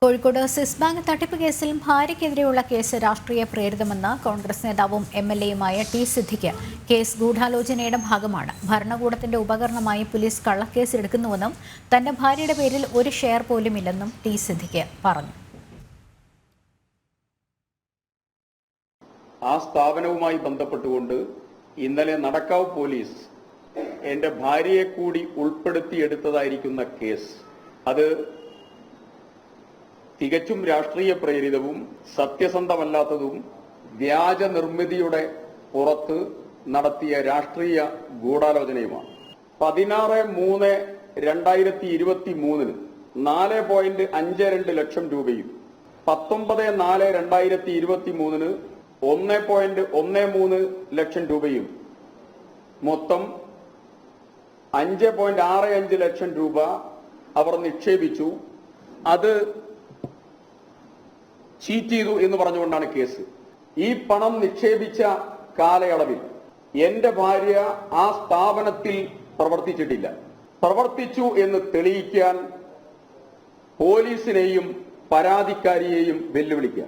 Kozhikode Swiss bank തട്ടിപ്പ് കേസിൽ ഭാര്യയ്ക്കെതിരെയുള്ള case രാഷ്ട്രീയ പ്രേരിതമെന്ന് കോൺഗ്രസ് നേതാവും എംഎൽഎയുമായ ടി സിദ്ദിഖ്. കേസ് ഗൂഢാലോചനയുടെ ഭാഗമാണ്. ഭരണകൂടത്തിന്റെ ഉപകരണമായി പോലീസ് കള്ളക്കേസ് എടുക്കുന്നുവെന്നും തന്റെ ഭാര്യയുടെ പേരിൽ ഒരു ഷെയർ പോലും ഇല്ലെന്നും ടി സിദ്ദിഖ് പറഞ്ഞു. ആ സ്ഥാപനവുമായി ബന്ധപ്പെട്ടുകൊണ്ട് ഇന്നലെ നടക്കാവ് പോലീസ് എന്റെ ഭാര്യയെ കൂടി ഉൾപ്പെടുത്തിയെടുത്തതായിരിക്കുന്ന കേസ് അത് തികച്ചും രാഷ്ട്രീയ പ്രേരിതവും സത്യസന്ധമല്ലാത്തതും വ്യാജ നിർമ്മിതിയുടെ പുറത്ത് നടത്തിയ രാഷ്ട്രീയ ഗൂഢാലോചനയുമാണ്. 16/3/2023 4.52 ലക്ഷം രൂപയും 19/4/2023 1.13 ലക്ഷം രൂപയും മൊത്തം 5.65 ലക്ഷം രൂപ അവർ നിക്ഷേപിച്ചു. അത് ചീറ്റ് ചെയ്തു എന്ന് പറഞ്ഞുകൊണ്ടാണ് കേസ്. ഈ പണം നിക്ഷേപിച്ച കാലയളവിൽ എന്റെ ഭാര്യ ആ സ്ഥാപനത്തിൽ പ്രവർത്തിച്ചിട്ടില്ല. പ്രവർത്തിച്ചു എന്ന് തെളിയിക്കാൻ പോലീസിനെയും പരാതിക്കാരിയെയും വെല്ലുവിളിക്കുക.